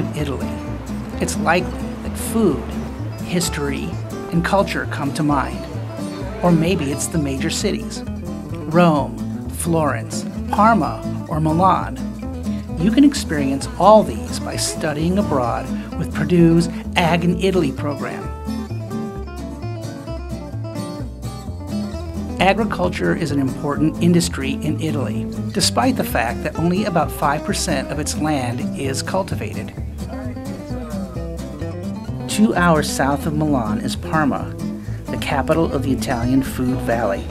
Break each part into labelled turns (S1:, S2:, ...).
S1: of Italy, it's likely that food, history, and culture come to mind. Or maybe it's the major cities: Rome, Florence, Parma, or Milan. You can experience all these by studying abroad with Purdue's Ag in Italy program. Agriculture is an important industry in Italy, despite the fact that only about 5% of its land is cultivated. 2 hours south of Milan is Parma, the capital of the Italian Food Valley.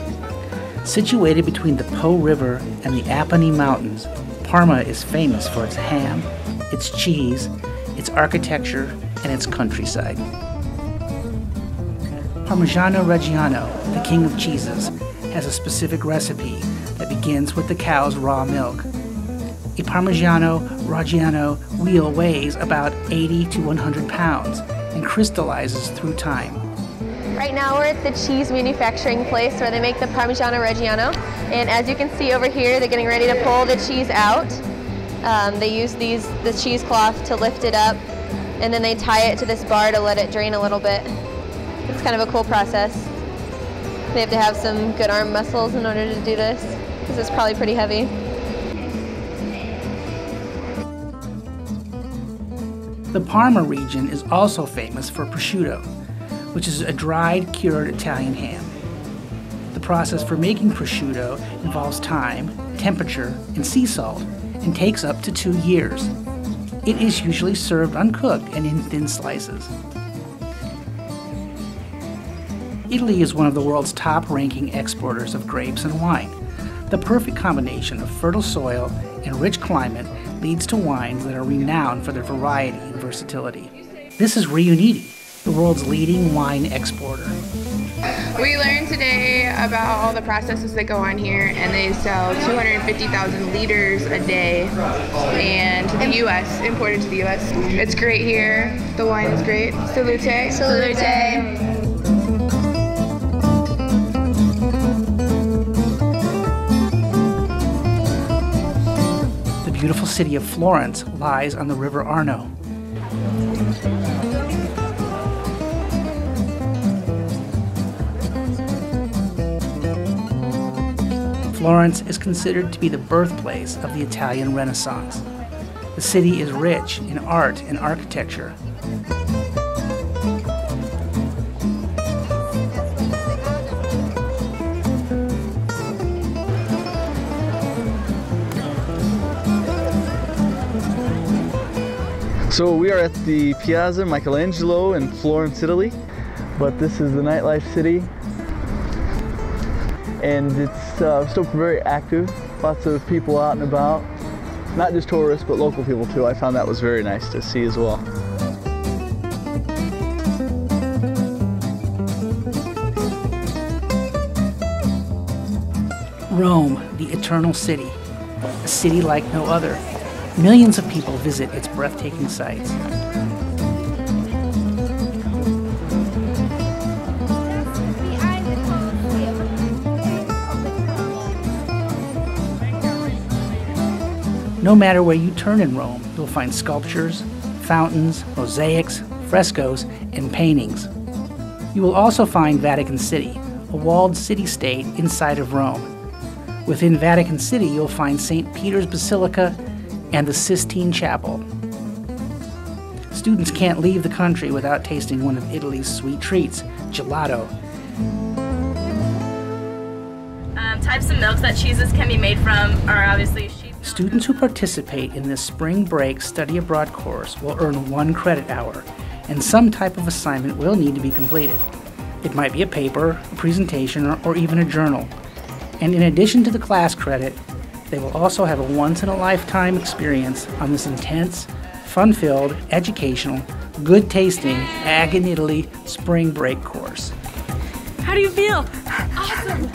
S1: Situated between the Po River and the Apennine Mountains, Parma is famous for its ham, its cheese, its architecture, and its countryside. Parmigiano Reggiano, the king of cheeses, has a specific recipe that begins with the cow's raw milk. A Parmigiano Reggiano wheel weighs about 80 to 100 pounds and crystallizes through time.
S2: Right now we're at the cheese manufacturing place where they make the Parmigiano Reggiano, and as you can see over here, they're getting ready to pull the cheese out. They use the cheesecloth to lift it up, and then they tie it to this bar to let it drain a little bit. It's kind of a cool process. They have to have some good arm muscles in order to do this, because it's probably pretty heavy.
S1: The Parma region is also famous for prosciutto, which is a dried, cured Italian ham. The process for making prosciutto involves time, temperature, and sea salt, and takes up to 2 years. It is usually served uncooked and in thin slices. Italy is one of the world's top-ranking exporters of grapes and wine. The perfect combination of fertile soil and rich climate leads to wines that are renowned for their variety and versatility. This is Riuniti, the world's leading wine exporter.
S3: We learned today about all the processes that go on here, and they sell 250,000 liters a day, and to the U.S., imported to the U.S. It's great here. The wine is great. Salute. Salute.
S1: The beautiful city of Florence lies on the river Arno. Florence is considered to be the birthplace of the Italian Renaissance. The city is rich in art and architecture.
S4: So we are at the Piazza Michelangelo in Florence, Italy, but this is the nightlife city, and it's still very active. Lots of people out and about, not just tourists, but local people too. I found that was very nice to see as well.
S1: Rome, the eternal city, a city like no other. Millions of people visit its breathtaking sights. No matter where you turn in Rome, you'll find sculptures, fountains, mosaics, frescoes, and paintings. You will also find Vatican City, a walled city-state inside of Rome. Within Vatican City, you'll find St. Peter's Basilica and the Sistine Chapel. Students can't leave the country without tasting one of Italy's sweet treats, gelato.
S5: Types of milks that cheeses can be made from are obviously sheep.
S1: Students who participate in this spring break study abroad course will earn 1 credit hour, and some type of assignment will need to be completed. It might be a paper, a presentation, or even a journal. And in addition to the class credit, they will also have a once-in-a-lifetime experience on this intense, fun-filled, educational, good-tasting Ag in Italy spring break course.
S5: How do you feel? Awesome!